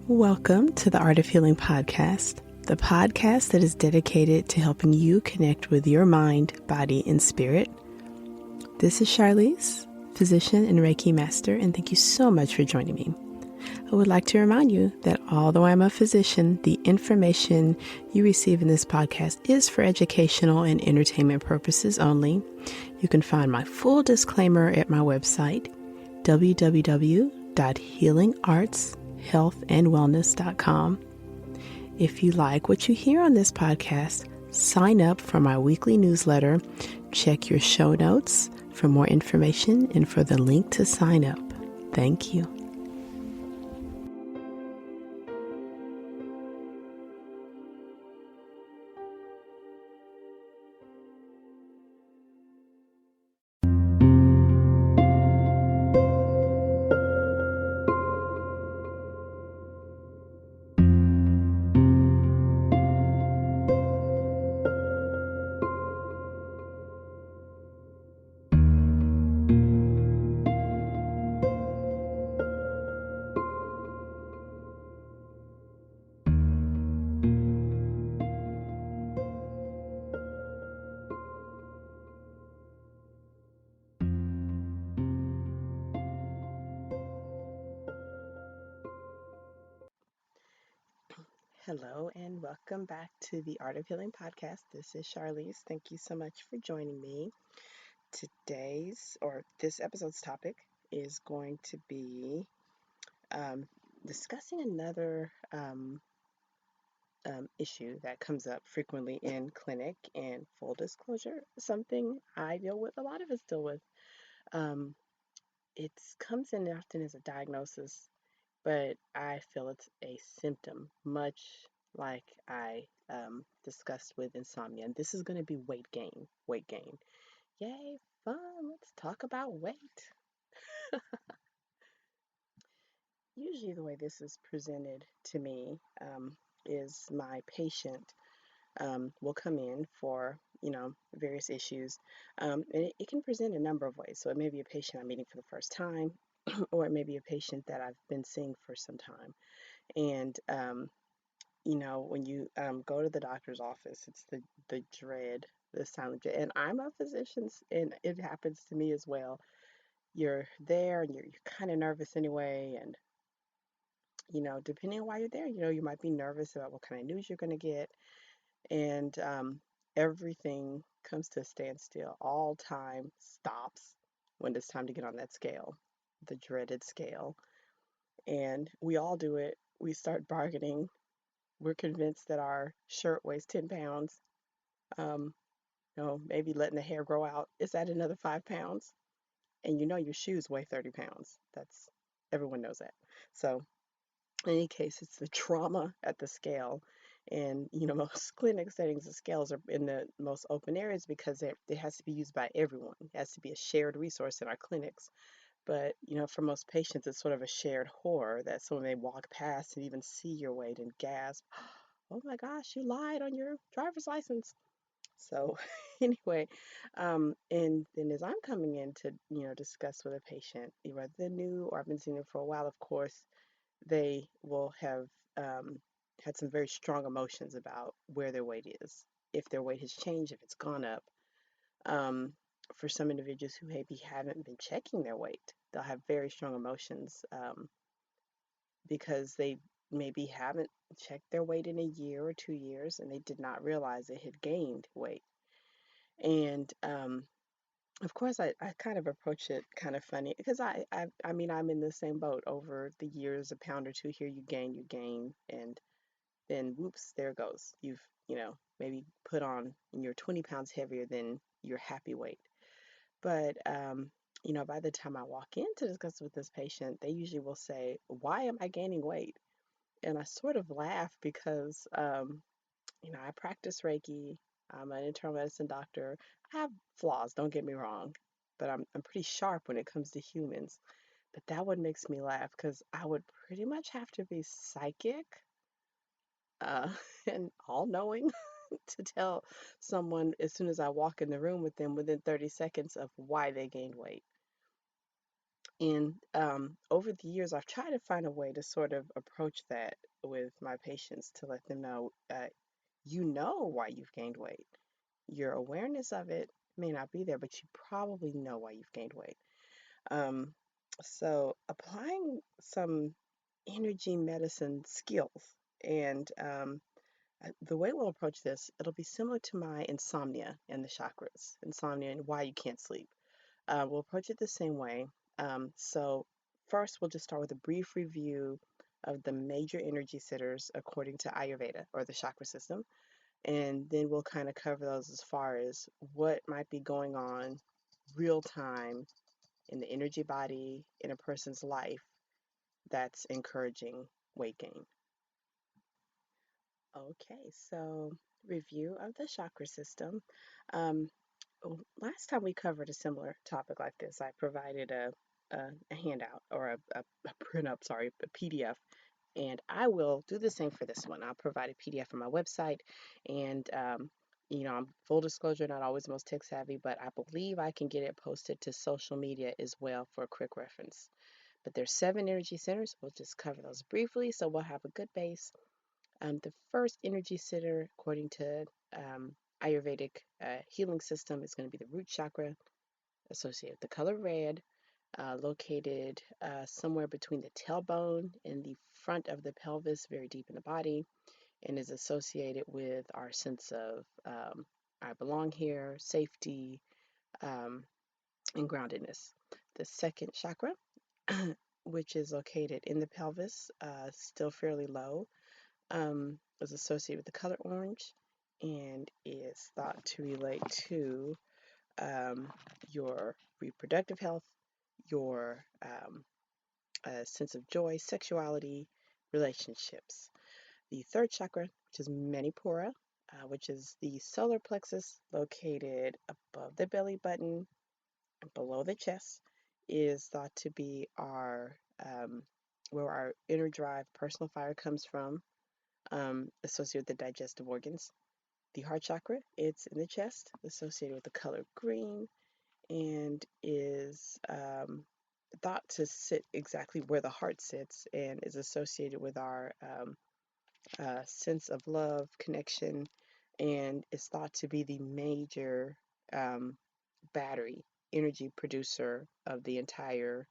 Welcome to the Art of Healing podcast, the podcast that is dedicated to helping you connect with your mind, body, and spirit. This is Charlize, physician and Reiki master, and thank you so much for joining me. I would like to remind you that although I'm a physician, the information you receive in this podcast is for educational and entertainment purposes only. You can find my full disclaimer at my website, www.healingartshealthandwellness.com. If you like what you hear on this podcast, sign up for my weekly newsletter. Check your show notes for more information and for the link to sign up. Thank you. Hello and welcome back to the Art of Healing podcast. This is Charlize. Thank you so much for joining me. This episode's topic is going to be discussing another issue that comes up frequently in clinic, and full disclosure, something I deal with, a lot of us deal with. It comes in often as a diagnosis, but I feel it's a symptom, much like I discussed with insomnia. And this is going to be weight gain. Weight gain. Yay, fun. Let's talk about weight. Usually, the way this is presented to me is my patient will come in for, various issues. And it can present a number of ways. So it may be a patient I'm meeting for the first time, or it may be a patient that I've been seeing for some time. And when you go to the doctor's office, it's the dread, the silent dread. And I'm a physician, and it happens to me as well. You're there, and you're kind of nervous anyway. And depending on why you're there, you might be nervous about what kind of news you're going to get, and everything comes to a standstill. All time stops when it's time to get on that scale, the dreaded scale. And we all do it. We start bargaining. We're convinced that our shirt weighs 10 pounds. Um, maybe letting the hair grow out is at another 5 pounds. And your shoes weigh 30 pounds. Everyone knows that. So, in any case, it's the trauma at the scale. And, most clinic settings, the scales are in the most open areas because it has to be used by everyone. It has to be a shared resource in our clinics. But, for most patients, it's sort of a shared horror that someone may walk past and even see your weight and gasp, oh my gosh, you lied on your driver's license. So anyway, and then as I'm coming in to, discuss with a patient, whether they're new or I've been seeing them for a while, of course, they will have had some very strong emotions about where their weight is, if their weight has changed, if it's gone up. Um, for some individuals who maybe haven't been checking their weight, they'll have very strong emotions because they maybe haven't checked their weight in a year or 2 years and they did not realize they had gained weight. And of course, I kind of approach it kind of funny because I mean, I'm in the same boat. Over the years, a pound or two here, you gain, and then whoops, there it goes. You've, maybe put on, and you're 20 pounds heavier than your happy weight. But, by the time I walk in to discuss with this patient, they usually will say, why am I gaining weight? And I sort of laugh because, I practice Reiki. I'm an internal medicine doctor. I have flaws, don't get me wrong, but I'm pretty sharp when it comes to humans. But that one makes me laugh because I would pretty much have to be psychic uh, and all knowing to tell someone as soon as I walk in the room with them within 30 seconds of why they gained weight. And over the years, I've tried to find a way to sort of approach that with my patients to let them know you know why you've gained weight. Your awareness of it may not be there, but you probably know why you've gained weight. Um, so applying some energy medicine skills and the way we'll approach this, it'll be similar to my insomnia and the chakras, insomnia and why you can't sleep. We'll approach it the same way. So first, we'll just start with a brief review of the major energy centers according to Ayurveda or the chakra system. And then we'll kind of cover those as far as what might be going on real time in the energy body in a person's life that's encouraging weight gain. Okay, so review of the chakra system. Um, Last time we covered a similar topic like this, I provided a handout or a print up, sorry, a PDF. And I will do the same for this one. I'll provide a PDF from my website. And, I'm full disclosure, not always most tech savvy, but I believe I can get it posted to social media as well for a quick reference. But there's 7 energy centers. We'll just cover those briefly so we'll have a good base. The first energy center, according to Ayurvedic healing system, is going to be the root chakra, associated with the color red, located somewhere between the tailbone and the front of the pelvis, very deep in the body, and is associated with our sense of I belong here, safety, um, and groundedness. The second chakra, which is located in the pelvis, still fairly low, is associated with the color orange and is thought to relate to um, your reproductive health, your sense of joy, sexuality, relationships. The third chakra, which is Manipura, which is the solar plexus located above the belly button and below the chest, is thought to be our where our inner drive, personal fire comes from, associated with the digestive organs. The heart chakra, it's in the chest, associated with the color green, and is thought to sit exactly where the heart sits and is associated with our sense of love, connection, and is thought to be the major um, battery energy producer of the entire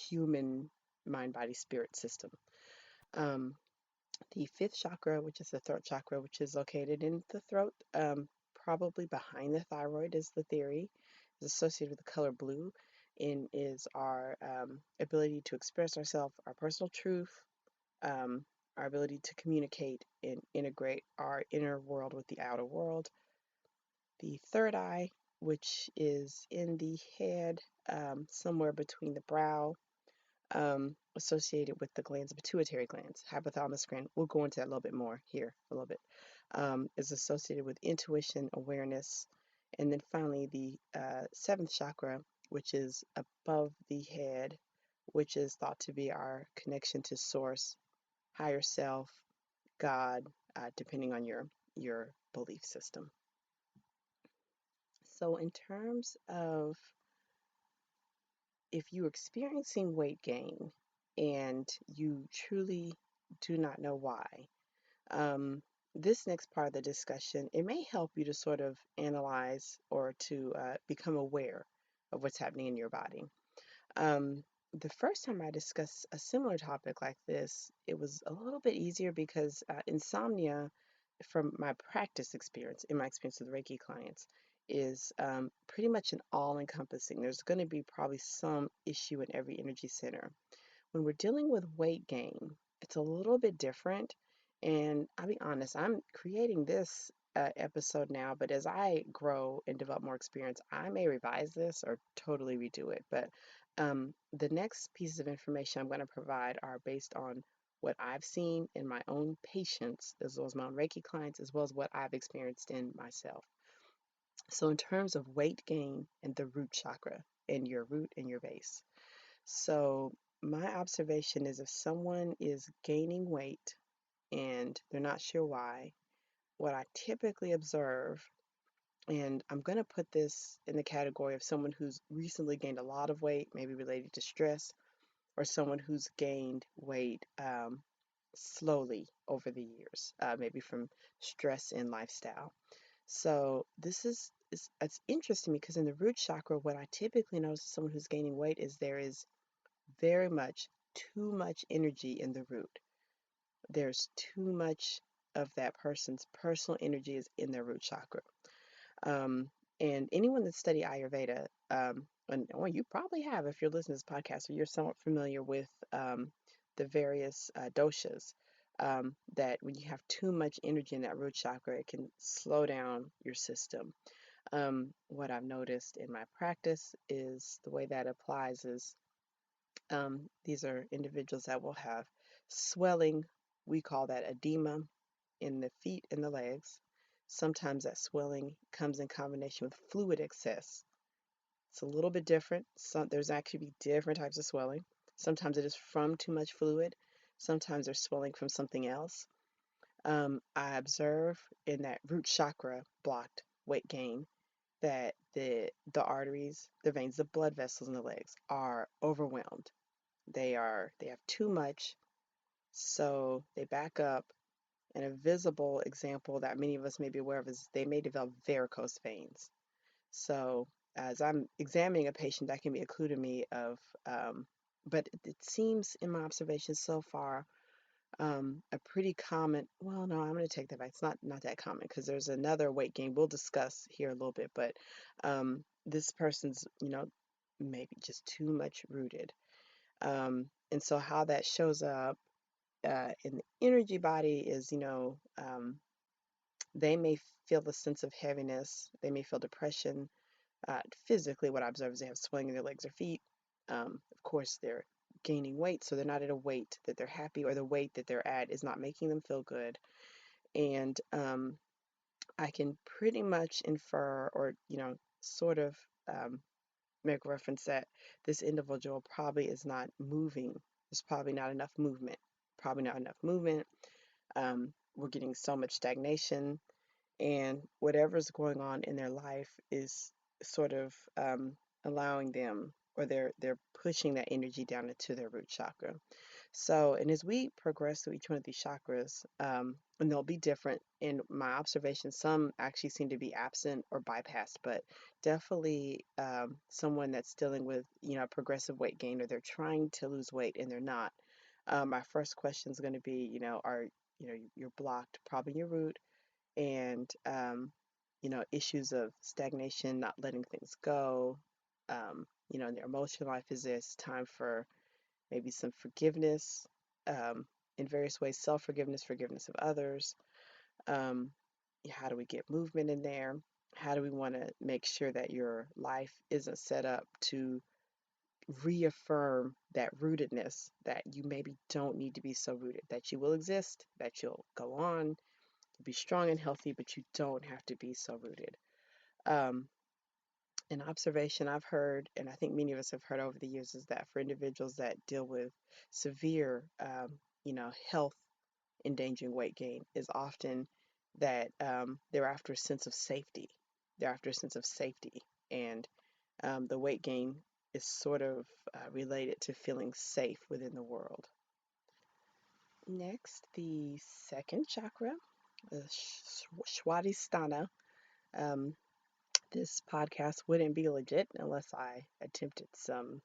human mind, body, spirit system. Um, the fifth chakra, which is the throat chakra, which is located in the throat, probably behind the thyroid, is the theory, is associated with the color blue and is our ability to express ourselves, our personal truth, um, our ability to communicate and integrate our inner world with the outer world. The third eye, which is in the head, somewhere between the brow, associated with the glands, pituitary glands, hypothalamus gland. We'll go into that a little bit more here a little bit. Is associated with intuition, awareness, and then finally the seventh chakra, which is above the head, which is thought to be our connection to source, higher self, God, depending on your belief system. So in terms of if you're experiencing weight gain and you truly do not know why, um, this next part of the discussion, it may help you to sort of analyze or to become aware of what's happening in your body. Um, the first time I discussed a similar topic like this, it was a little bit easier because insomnia, from my practice experience, in my experience with Reiki clients, is pretty much an all encompassing. There's going to be probably some issue in every energy center. When we're dealing with weight gain, it's a little bit different. And I'll be honest, I'm creating this episode now, but as I grow and develop more experience, I may revise this or totally redo it. But the next pieces of information I'm going to provide are based on what I've seen in my own patients, as well as my own Reiki clients, as well as what I've experienced in myself. So, in terms of weight gain and the root chakra, and your root and your base. So, my observation is if someone is gaining weight and they're not sure why, what I typically observe And I'm going to put this in the category of someone who's recently gained a lot of weight, maybe related to stress, or someone who's gained weight slowly over the years, maybe from stress and lifestyle. So this is it's interesting because in the root chakra, what I typically notice in someone who's gaining weight is there is very much too much energy in the root. There's too much of that person's personal energy is in their root chakra. Um, and anyone that study Ayurveda, and well, you probably have if you're listening to this podcast, or you're somewhat familiar with the various doshas. That when you have too much energy in that root chakra, it can slow down your system. What I've noticed in my practice is the way that applies is these are individuals that will have swelling. We call that edema in the feet and the legs. Sometimes that swelling comes in combination with fluid excess. It's a little bit different. There's actually different types of swelling. Sometimes it is from too much fluid. Sometimes they're swelling from something else. I observe in that root chakra blocked weight gain that the arteries, the veins, the blood vessels in the legs are overwhelmed. They have too much, so they back up. And a visible example that many of us may be aware of is they may develop varicose veins. So as I'm examining a patient, that can be a clue to me of, but it seems in my observations so far, a pretty common, well, no, I'm going to take that back. It's not that common because there's another weight gain we'll discuss here a little bit, but this person's, maybe just too much rooted. And so how that shows up in the energy body is, they may feel a sense of heaviness. They may feel depression. Physically, what I observe is they have swelling in their legs or feet. Of course, they're gaining weight, so they're not at a weight that they're happy, or the weight that they're at is not making them feel good. And I can pretty much infer, or sort of make reference that this individual probably is not moving. There's probably not enough movement. Probably not enough movement. We're getting so much stagnation, and whatever's going on in their life is sort of allowing them, or they're pushing that energy down into their root chakra. So, and as we progress through each one of these chakras, and they'll be different in my observation, some actually seem to be absent or bypassed, but definitely someone that's dealing with, progressive weight gain, or they're trying to lose weight and they're not. My first question is going to be, you're blocked probably in your root, and issues of stagnation, not letting things go. In their emotional life, is this time for maybe some forgiveness in various ways, self-forgiveness, forgiveness of others. Um, how do we get movement in there? How do we want to make sure that your life isn't set up to reaffirm that rootedness, that you maybe don't need to be so rooted, that you will exist, that you'll go on, be strong and healthy, but you don't have to be so rooted. Um, an observation I've heard, and I think many of us have heard over the years, is that for individuals that deal with severe, health endangering weight gain, is often that they're after a sense of safety. They're after a sense of safety, and the weight gain is sort of related to feeling safe within the world. Next, the second chakra, the Swadhisthana. Um, this podcast wouldn't be legit unless I attempted um,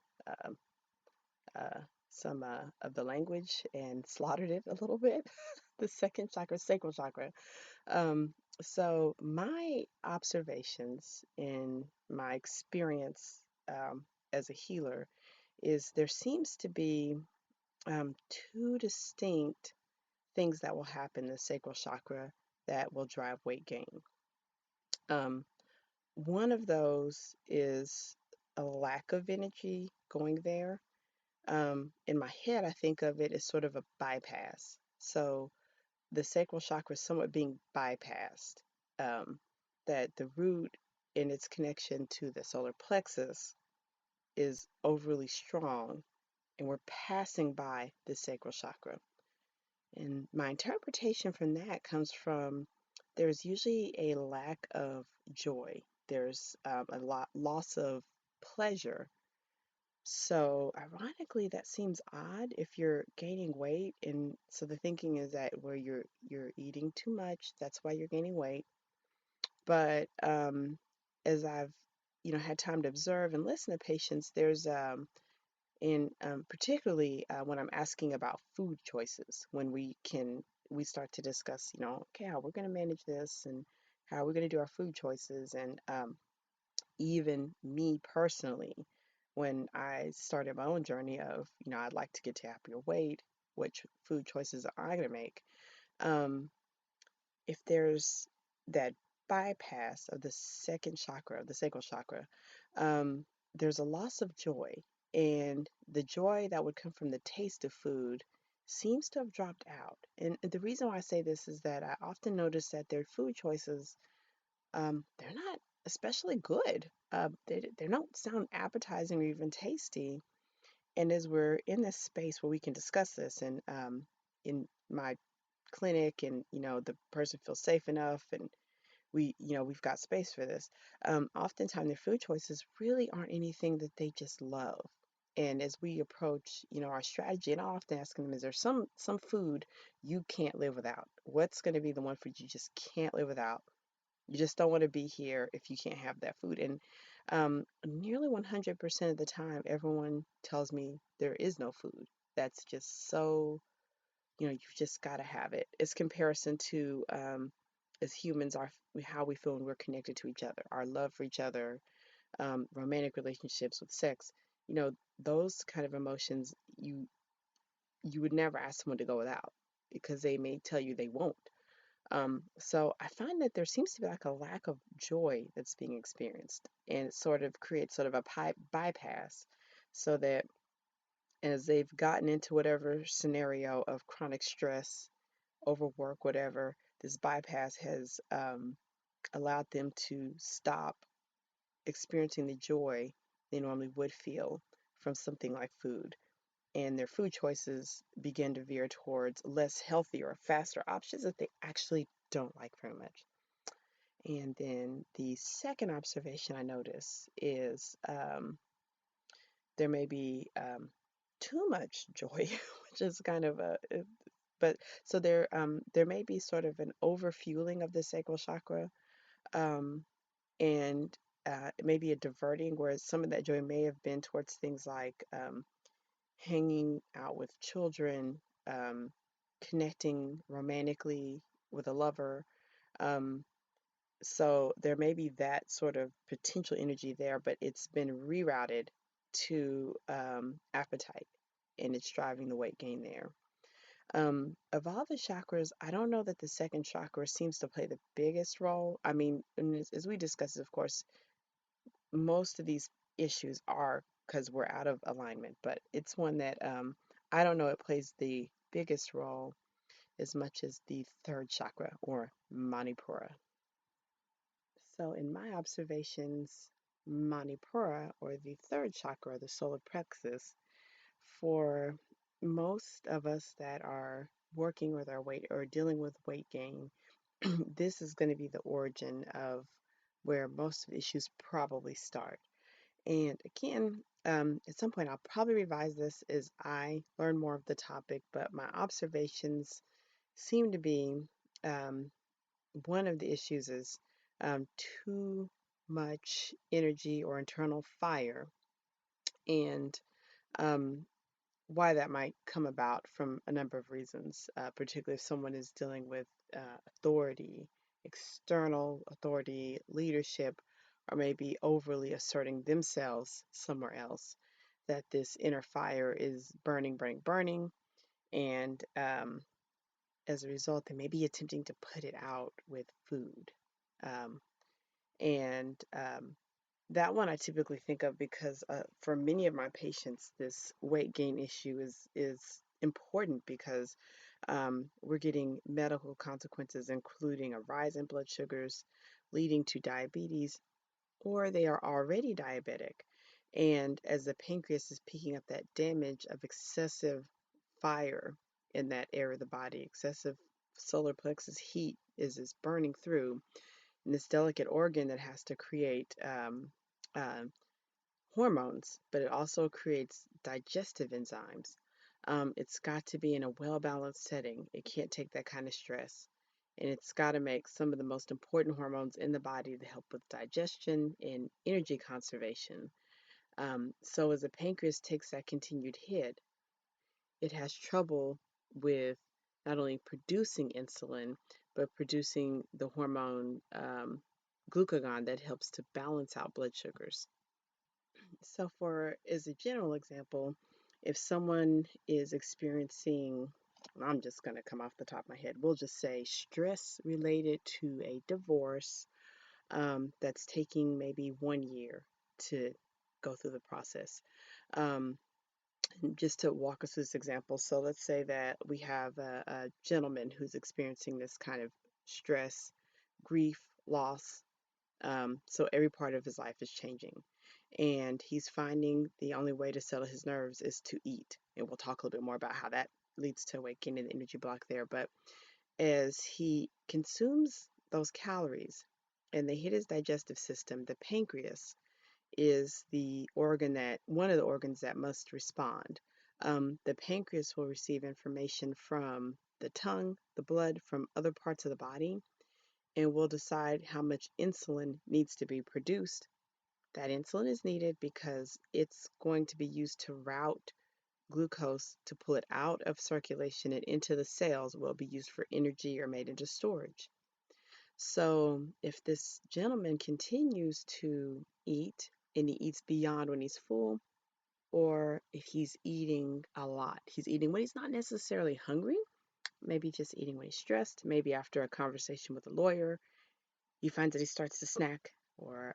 uh, some of the language and slaughtered it a little bit. The second chakra, sacral chakra. Um, so my observations in my experience as a healer is there seems to be two distinct things that will happen in the sacral chakra that will drive weight gain. Um, One of those is a lack of energy going there. In my head, I think of it as sort of a bypass. So the sacral chakra is somewhat being bypassed. Um, that the root in its connection to the solar plexus is overly strong, and we're passing by the sacral chakra. And my interpretation from that comes from there's usually a lack of joy. There's a lot loss of pleasure. So ironically, that seems odd if you're gaining weight, and so the thinking is that where you're eating too much, that's why you're gaining weight. But as I've had time to observe and listen to patients, there's in particularly when I'm asking about food choices, when we start to discuss, okay, how we're going to manage this and how we're going to do our food choices, and even me personally, when I started my own journey of, I'd like to get to happier weight, which food choices am I going to make? Um, if there's that bypass of the second chakra, the sacral chakra, um, there's a loss of joy. And the joy that would come from the taste of food seems to have dropped out. And the reason why I say this is that I often notice that their food choices, they're not especially good. They don't sound appetizing or even tasty. And as we're in this space where we can discuss this, and in my clinic, and the person feels safe enough, and we've got space for this. Oftentimes their food choices really aren't anything that they just love. And as we approach, our strategy, and I often asking them, is there some food you can't live without? What's going to be the one food you just can't live without? You just don't want to be here if you can't have that food. And nearly 100% of the time, everyone tells me there is no food. That's just so, you've just got to have it. It's comparison to as humans, how we feel when we're connected to each other, our love for each other, romantic relationships with sex. You know, those kind of emotions you would never ask someone to go without because they may tell you they won't. So I find that there seems to be like a lack of joy that's being experienced, and it sort of creates sort of a bypass, so that as they've gotten into whatever scenario of chronic stress, overwork, whatever, this bypass has allowed them to stop experiencing the joy they normally would feel from something like food. And their food choices begin to veer towards less healthy or faster options that they actually don't like very much. And then the second observation I notice is there may be too much joy, which is kind of but so there may be sort of an overfueling of the sacral chakra, um, and it may be a diverting, whereas some of that joy may have been towards things like hanging out with children, um, connecting romantically with a lover. Um, So there may be that sort of potential energy there, but it's been rerouted to appetite, and it's driving the weight gain there. Of all the chakras, I don't know that the second chakra seems to play the biggest role. I mean, and as we discussed, of course, most of these issues are because we're out of alignment, but it's one that I don't know it plays the biggest role as much as the third chakra, or Manipura. So, in my observations, Manipura, or the third chakra, the solar plexus, for most of us that are working with our weight or dealing with weight gain, this is going to be the origin of where most of the issues probably start. And again, at some point, I'll probably revise this as I learn more of the topic, but my observations seem to be um, one of the issues is too much energy or internal fire, and um, why that might come about from a number of reasons, particularly if someone is dealing with authority, external authority, leadership, or maybe overly asserting themselves somewhere else, that this inner fire is burning, burning, burning, and as a result, they may be attempting to put it out with food. Um, and that one I typically think of because for many of my patients, this weight gain issue is important because we're getting medical consequences, including a rise in blood sugars, leading to diabetes, or they are already diabetic. And as the pancreas is picking up that damage of excessive fire in that area of the body, excessive solar plexus heat is burning through, and this delicate organ that has to create uh, hormones, but it also creates digestive enzymes. It's got to be in a well balanced setting. It can't take that kind of stress. And it's got to make some of the most important hormones in the body to help with digestion and energy conservation. So, as the pancreas takes that continued hit, it has trouble with not only producing insulin, but producing the hormone glucagon that helps to balance out blood sugars. So, for as a general example, if someone is experiencing, I'm just going to come off the top of my head, we'll just say stress related to a divorce that's taking maybe 1 year to go through the process. Um, just to walk us through this example, so let's say that we have a gentleman who's experiencing this kind of stress, grief, loss. So every part of his life is changing. And he's finding the only way to settle his nerves is to eat. And we'll talk a little bit more about how that leads to awakening the energy block there. But as he consumes those calories and they hit his digestive system, the pancreas is the organ that one of the organs that must respond. The pancreas will receive information from the tongue, the blood, from other parts of the body, and will decide how much insulin needs to be produced. That insulin is needed because it's going to be used to route glucose to pull it out of circulation and into the cells, will be used for energy or made into storage. So, if this gentleman continues to eat and he eats beyond when he's full, or if he's eating a lot, he's eating when he's not necessarily hungry, maybe just eating when he's stressed, maybe after a conversation with a lawyer, he finds that he starts to snack, or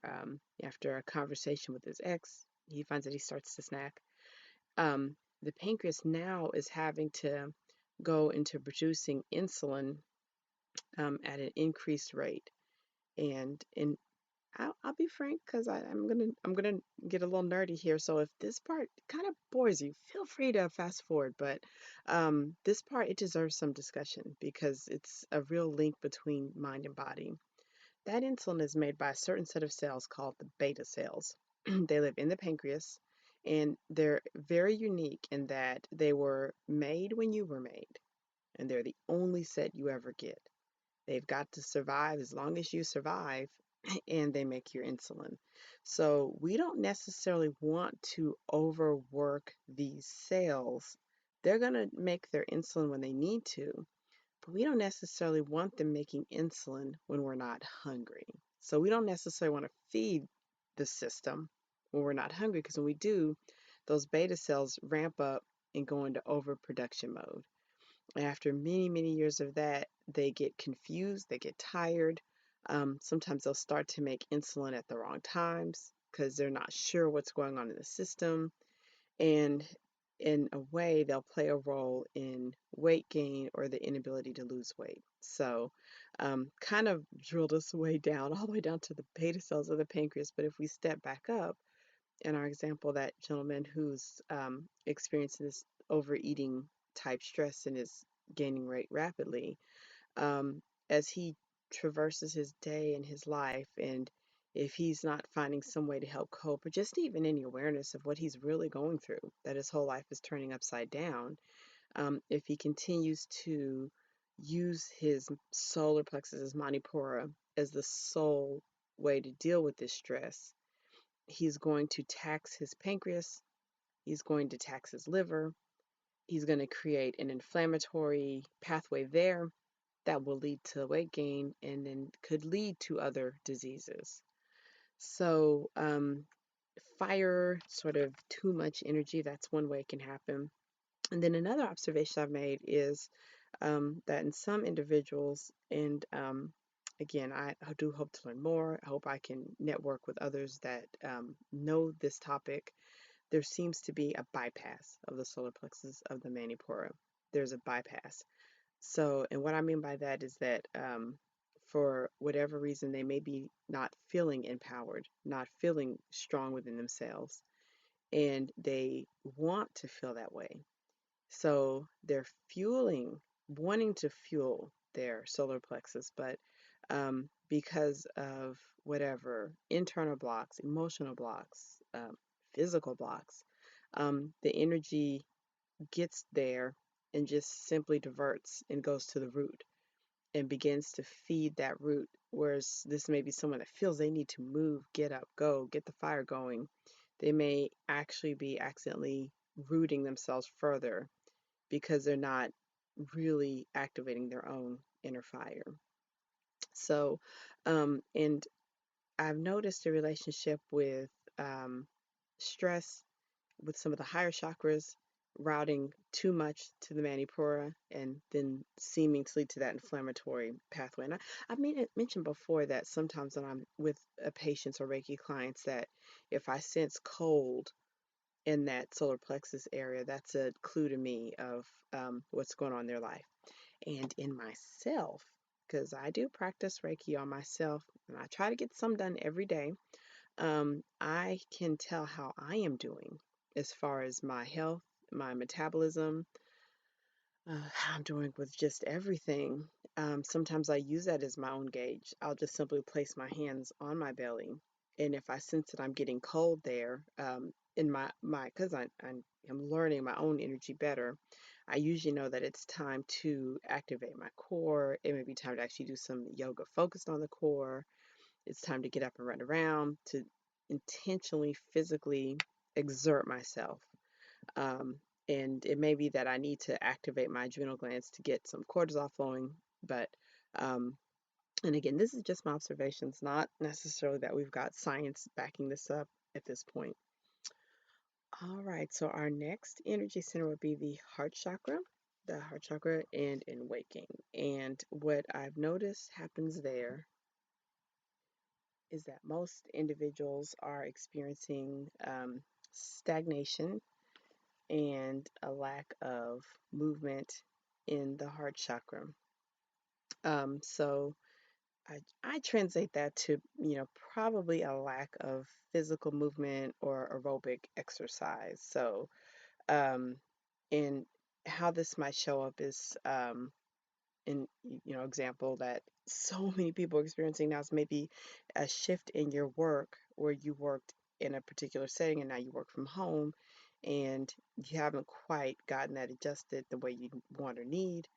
after a conversation with his ex, he finds that he starts to snack. The pancreas now is having to go into producing insulin at an increased rate. And I'll be frank because I'm gonna get a little nerdy here. So if this part kind of bores you, feel free to fast forward. But this part, it deserves some discussion because it's a real link between mind and body. That insulin is made by a certain set of cells called the beta cells. They live in the pancreas, and they're very unique in that they were made when you were made, and they're the only set you ever get. They've got to survive as long as you survive, and they make your insulin. So we don't necessarily want to overwork these cells. They're going to make their insulin when they need to, but we don't necessarily want them making insulin when we're not hungry. So we don't necessarily want to feed the system when we're not hungry, because when we do, those beta cells ramp up and go into overproduction mode. And after many, many years of that, they get confused, they get tired. Sometimes they'll start to make insulin at the wrong times because they're not sure what's going on in the system. And in a way, they'll play a role in weight gain or the inability to lose weight. So, kind of drilled us way down, all the way down to the beta cells of the pancreas. But if we step back up, in our example, that gentleman who's experiencing this overeating type stress and is gaining weight rapidly, um, as he traverses his day and his life, and if he's not finding some way to help cope, or just even any awareness of what he's really going through, that his whole life is turning upside down, if he continues to use his solar plexus, his manipura, as the sole way to deal with this stress, he's going to tax his pancreas, he's going to tax his liver, he's going to create an inflammatory pathway there that will lead to weight gain and then could lead to other diseases. So, fire, sort of too much energy, that's one way it can happen. And then another observation I've made is that in some individuals, and again, I do hope to learn more. I hope I can network with others that know this topic. There seems to be a bypass of the solar plexus of the manipura. There's a bypass. So, and what I mean by that is that for whatever reason, they may be not feeling empowered, not feeling strong within themselves, and they want to feel that way. So they're fueling, wanting to fuel their solar plexus, but because of whatever internal blocks, emotional blocks, physical blocks, the energy gets there and just simply diverts and goes to the root and begins to feed that root. Whereas this may be someone that feels they need to move, get up, go, get the fire going. They may actually be accidentally rooting themselves further because they're not really activating their own inner fire. So, and I've noticed a relationship with stress with some of the higher chakras routing too much to the manipura and then seeming to lead to that inflammatory pathway. And mentioned before that sometimes when I'm with a patients or Reiki clients that if I sense cold in that solar plexus area, that's a clue to me of what's going on in their life. And in myself, because I do practice Reiki on myself and I try to get some done every day, I can tell how I am doing as far as my health, my metabolism, how I'm doing with just everything. Sometimes I use that as my own gauge. I'll just simply place my hands on my belly, and if I sense that I'm getting cold there, in because I'm learning my own energy better, I usually know that it's time to activate my core. It may be time to actually do some yoga focused on the core. It's time to get up and run around to intentionally, physically exert myself. Um, and it may be that I need to activate my adrenal glands to get some cortisol flowing. But, and again, this is just my observations, not necessarily that we've got science backing this up at this point. All right, so our next energy center would be the heart chakra, and in waking. And what I've noticed happens there is that most individuals are experiencing stagnation and a lack of movement in the heart chakra. So I translate that to, probably a lack of physical movement or aerobic exercise. So, um, and how this might show up is in example that so many people are experiencing now is maybe a shift in your work where you worked in a particular setting and now you work from home and you haven't quite gotten that adjusted the way you want or need,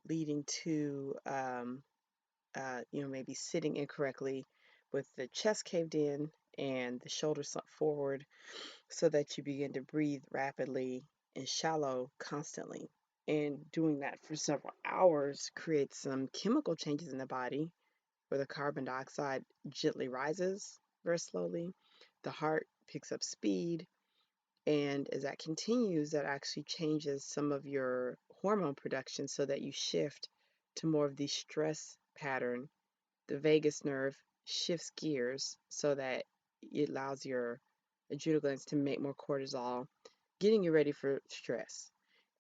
leading to maybe sitting incorrectly with the chest caved in and the shoulders sunk forward so that you begin to breathe rapidly and shallow constantly. And doing that for several hours creates some chemical changes in the body where the carbon dioxide gently rises very slowly. The heart picks up speed. And as that continues, that actually changes some of your hormone production so that you shift to more of the stress pattern. The vagus nerve shifts gears so that it allows your adrenal glands to make more cortisol, getting you ready for stress.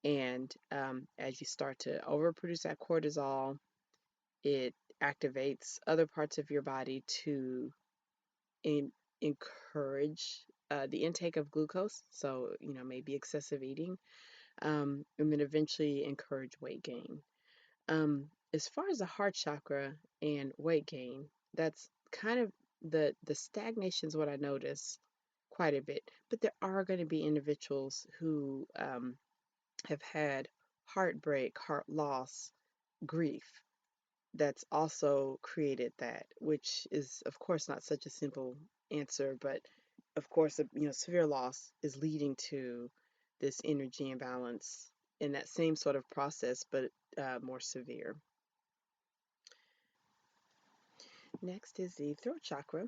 And as you start to overproduce that cortisol, it activates other parts of your body to encourage the intake of glucose. So, maybe excessive eating, and then eventually encourage weight gain. As far as the heart chakra and weight gain, that's kind of the stagnation is what I notice quite a bit. But there are going to be individuals who have had heartbreak, heart loss, grief that's also created that, which is, of course, not such a simple answer, but of course, severe loss is leading to this energy imbalance in that same sort of process, but more severe. Next is the throat chakra.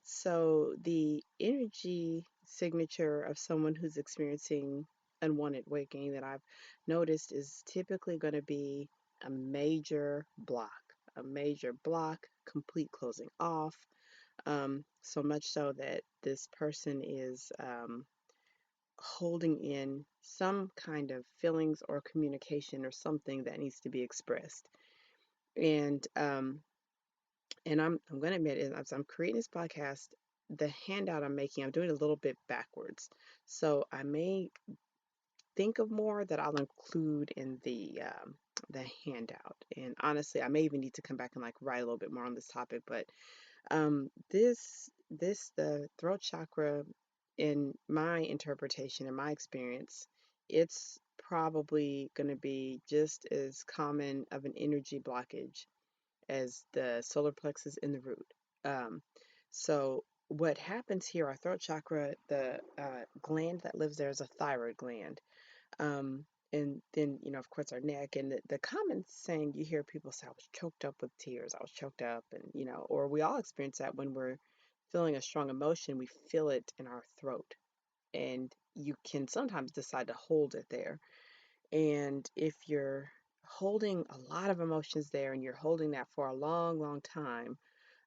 So the energy signature of someone who's experiencing unwanted weight gain that I've noticed is typically going to be a major block, complete closing off. So much so that this person is holding in some kind of feelings or communication or something that needs to be expressed. And I'm going to admit, as I'm creating this podcast, the handout I'm making, I'm doing a little bit backwards. So I may think of more that I'll include in the handout. And honestly, I may even need to come back and like write a little bit more on this topic, but the throat chakra, in my interpretation, in my experience, it's probably going to be just as common of an energy blockage as the solar plexus in the root. Um, so what happens here, our throat chakra, the gland that lives there is a thyroid gland. Um, and then, of course, our neck. And the common saying you hear people say, I was choked up with tears, I was choked up. And, or we all experience that when we're feeling a strong emotion, we feel it in our throat. And you can sometimes decide to hold it there. And if you're holding a lot of emotions there and you're holding that for a long, long time,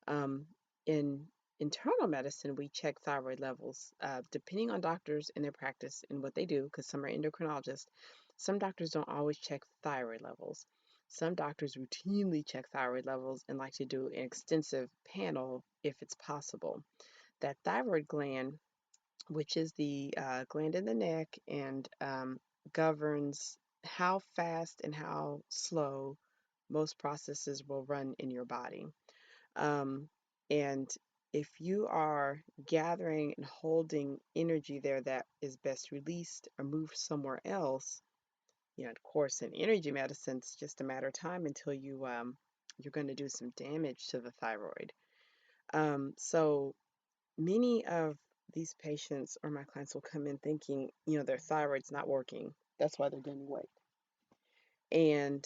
um, in internal medicine, we check thyroid levels depending on doctors and their practice and what they do, because some are endocrinologists. Some doctors don't always check thyroid levels. Some doctors routinely check thyroid levels and like to do an extensive panel if it's possible. That thyroid gland, which is the gland in the neck and governs how fast and how slow most processes will run in your body. Um, and if you are gathering and holding energy there that is best released or moved somewhere else, of course, in energy medicine, it's just a matter of time until you're going to do some damage to the thyroid. So many of these patients or my clients will come in thinking, their thyroid's not working. That's why they're gaining weight. And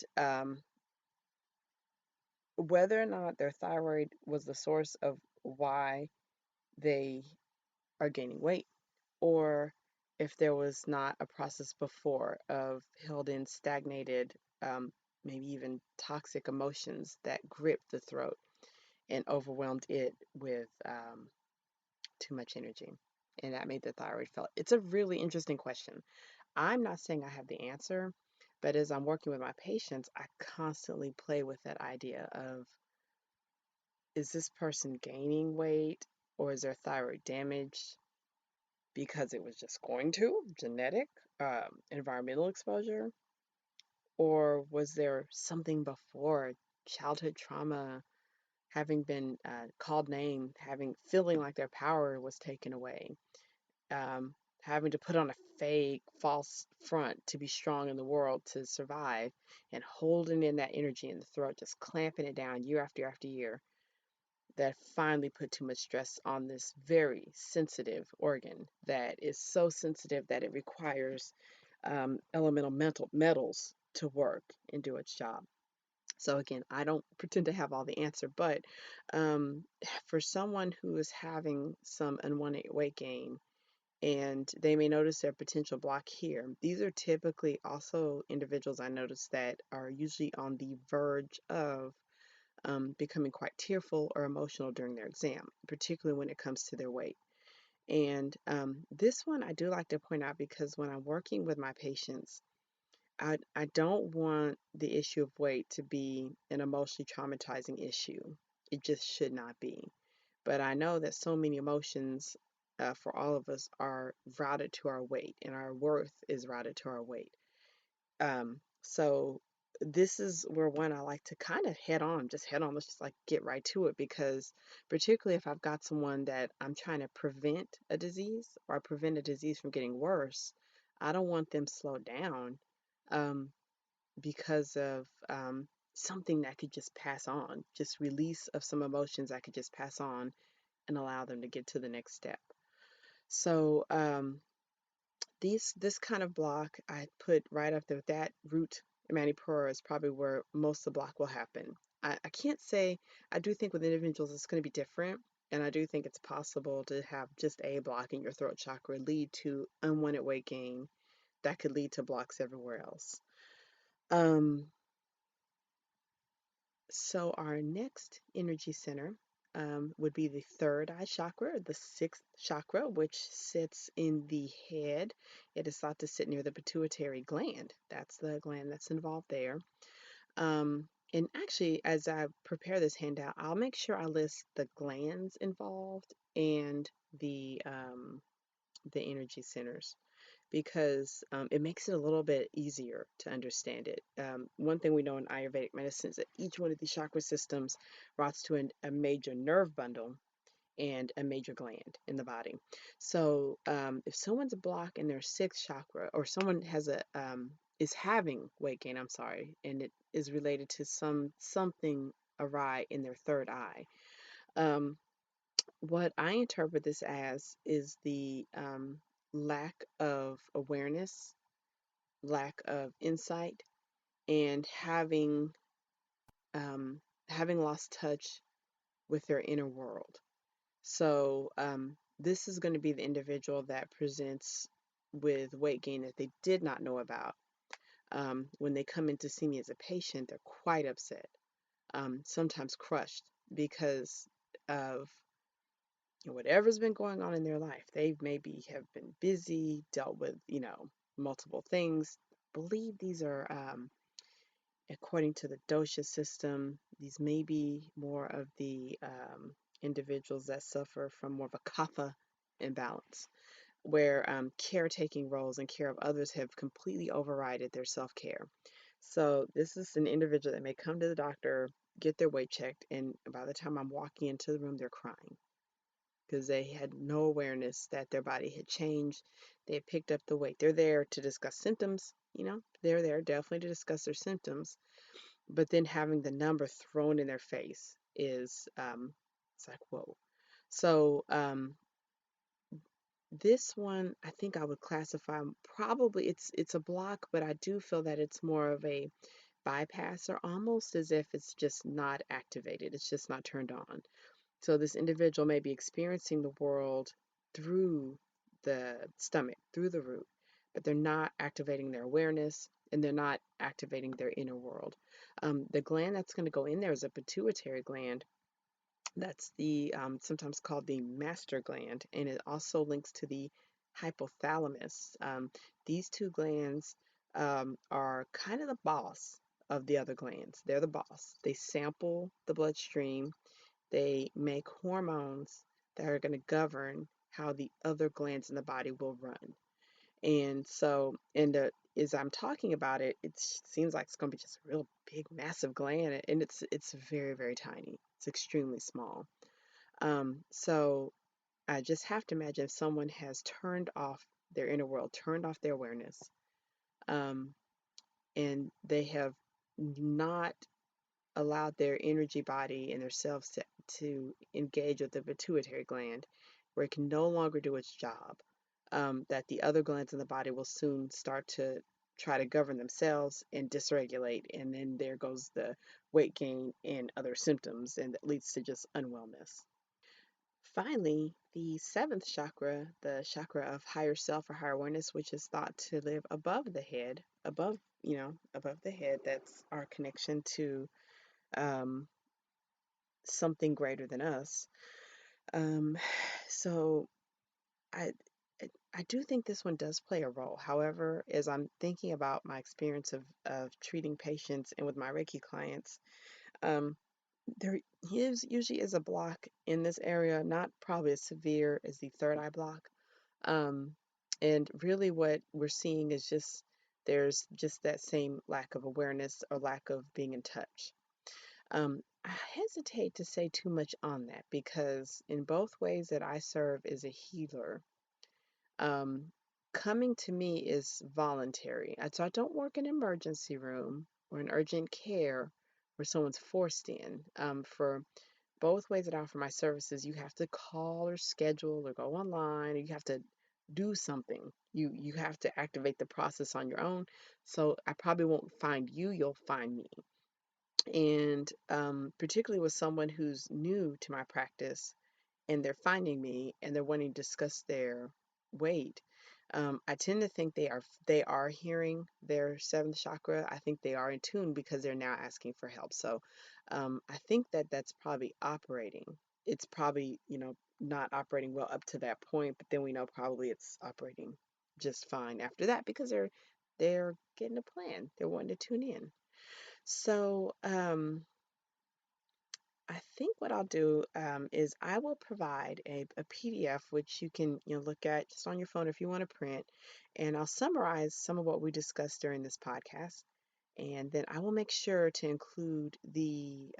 whether or not their thyroid was the source of why they are gaining weight, or if there was not a process before of held in stagnated, um, maybe even toxic emotions that gripped the throat and overwhelmed it with too much energy. And that made the thyroid fail. It's a really interesting question. I'm not saying I have the answer, but as I'm working with my patients, I constantly play with that idea of, is this person gaining weight, or is their thyroid damaged because it was just going to, genetic, environmental exposure, or was there something before, childhood trauma, having been called name, having feeling like their power was taken away, um, having to put on a fake, false front to be strong in the world to survive, and holding in that energy in the throat, just clamping it down year after year after year, that finally put too much stress on this very sensitive organ that is so sensitive that it requires elemental metals to work and do its job. So again, I don't pretend to have all the answer, but um, for someone who is having some unwanted weight gain and they may notice their potential block here, these are typically also individuals I notice that are usually on the verge of becoming quite tearful or emotional during their exam, particularly when it comes to their weight. And this one I do like to point out because when I'm working with my patients, I don't want the issue of weight to be an emotionally traumatizing issue. It just should not be. But I know that so many emotions for all of us are routed to our weight, and our worth is routed to our weight. So this is where one I like to kind of head on, let's just like get right to it because particularly if I've got someone that I'm trying to prevent a disease or prevent a disease from getting worse, I don't want them slowed down um, because of something that could just pass on, just release of some emotions that could just pass on and allow them to get to the next step. So this kind of block I put right up there. That root manipura is probably where most of the block will happen. I can't say, I do think with individuals it's going to be different. And I do think it's possible to have just a block in your throat chakra lead to unwanted weight gain that could lead to blocks everywhere else. Um, so our next energy center would be the third eye chakra, the sixth chakra, which sits in the head. It is thought to sit near the pituitary gland. That's the gland that's involved there. And actually, as I prepare this handout, I'll make sure I list the glands involved and the energy centers because it makes it a little bit easier to understand it. One thing we know in Ayurvedic medicine is that each one of these chakra systems routes to a major nerve bundle and a major gland in the body. So if someone's blocked in their sixth chakra, or someone has a is having weight gain, I'm sorry, and it is related to something awry in their third eye. Um, what I interpret this as is the lack of awareness, lack of insight, and um, having lost touch with their inner world. So this is going to be the individual that presents with weight gain that they did not know about. When they come in to see me as a patient, they're quite upset, sometimes crushed because of whatever's been going on in their life. They maybe have been busy, dealt with, multiple things. Believe these are, according to the dosha system, these may be more of the individuals that suffer from more of a kapha imbalance, where caretaking roles and care of others have completely overridden their self care. So, this is an individual that may come to the doctor, get their weight checked, and by the time I'm walking into the room, they're crying because they had no awareness that their body had changed. They had picked up the weight. They're there to discuss symptoms, they're there definitely to discuss their symptoms, but then having the number thrown in their face is, it's like, whoa. So, this one, I think I would classify probably it's a block, but I do feel that it's more of a bypass or almost as if it's just not activated. It's just not turned on. So this individual may be experiencing the world through the stomach, through the root, but they're not activating their awareness and they're not activating their inner world. The gland that's going to go in there is a pituitary gland. That's the sometimes called the master gland, and it also links to the hypothalamus. These two glands are kind of the boss of the other glands. They're the boss. They sample the bloodstream, they make hormones that are going to govern how the other glands in the body will run. And so, as I'm talking about it, it seems like it's going to be just a real big, massive gland, and it's very, very tiny. It's extremely small. So I just have to imagine if someone has turned off their inner world, turned off their awareness, um, and they have not allowed their energy body and their selves to engage with the pituitary gland, where it can no longer do its job, that the other glands in the body will soon start to try to govern themselves and dysregulate. And then there goes the weight gain and other symptoms, and that leads to just unwellness. Finally, the seventh chakra, the chakra of higher self or higher awareness, which is thought to live above the head, above the head, that's our connection to um, something greater than us. Um, so I, I do think this one does play a role. However, as I'm thinking about my experience of treating patients and with my Reiki clients, um, there usually is a block in this area, not probably as severe as the third eye block. Um, and really, what we're seeing is just there's just that same lack of awareness or lack of being in touch. I hesitate to say too much on that because in both ways that I serve as a healer, um, coming to me is voluntary. So I don't work in an emergency room or an urgent care where someone's forced in. For both ways that I offer my services, you have to call or schedule or go online, or you have to do something. You have to activate the process on your own. So I probably won't find you, you'll find me. And particularly with someone who's new to my practice and they're finding me and they're wanting to discuss their weight, I tend to think they are hearing their seventh chakra. I think they are in tune because they're now asking for help. So I think that that's probably operating. It's probably not operating well up to that point, but then we know probably it's operating just fine after that because they're getting a plan. They're wanting to tune in. So I think what I'll do is I will provide a PDF which you can look at just on your phone if you want to print, and I'll summarize some of what we discussed during this podcast, and then I will make sure to include the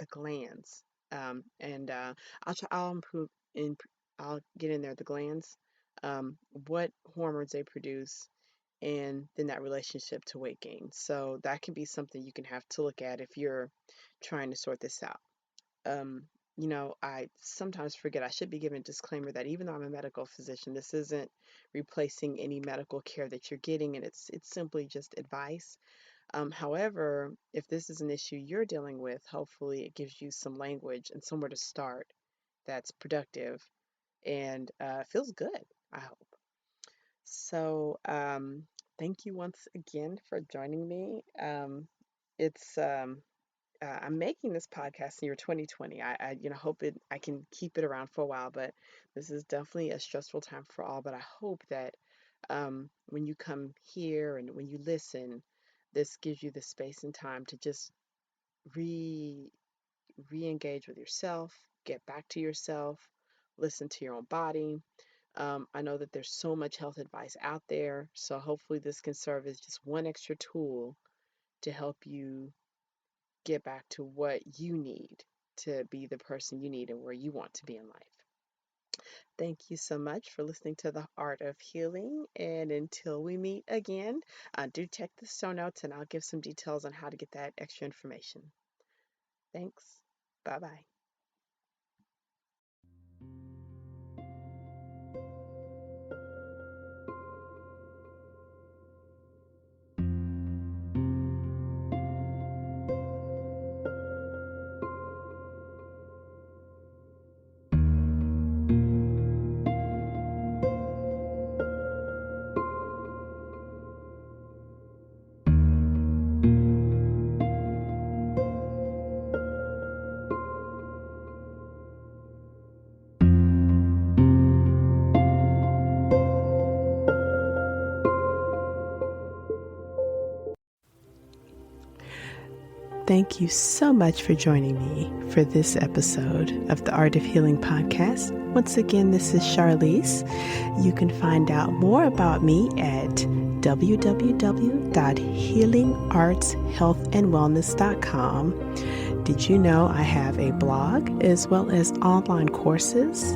glands, and I'll improve in I'll get in there the glands, what hormones they produce, and then that relationship to weight gain. So that can be something you can have to look at if you're trying to sort this out. um, I sometimes forget I should be giving a disclaimer that even though I'm a medical physician, this isn't replacing any medical care that you're getting, and it's simply just advice. However, if this is an issue you're dealing with, hopefully it gives you some language and somewhere to start that's productive and feels good, I hope. So, thank you once again for joining me. It's I'm making this podcast in year 2020. I hope I can keep it around for a while, but this is definitely a stressful time for all. But I hope that when you come here and when you listen, this gives you the space and time to just re re-engage with yourself, get back to yourself, listen to your own body. I know that there's so much health advice out there, so hopefully this can serve as just one extra tool to help you get back to what you need to be the person you need and where you want to be in life. Thank you so much for listening to The Art of Healing. And until we meet again, do check the show notes and I'll give some details on how to get that extra information. Thanks. Bye bye. Thank you so much for joining me for this episode of the Art of Healing podcast. Once again, this is Charlize. You can find out more about me at www.healingartshealthandwellness.com. Did you know I have a blog as well as online courses?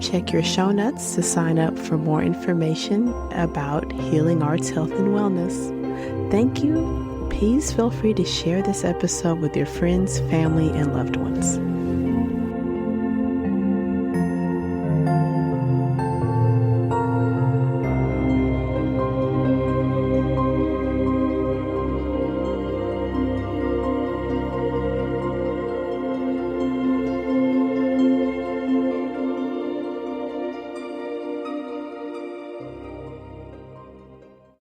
Check your show notes to sign up for more information about healing arts, health, and wellness. Thank you. Please feel free to share this episode with your friends, family, and loved ones.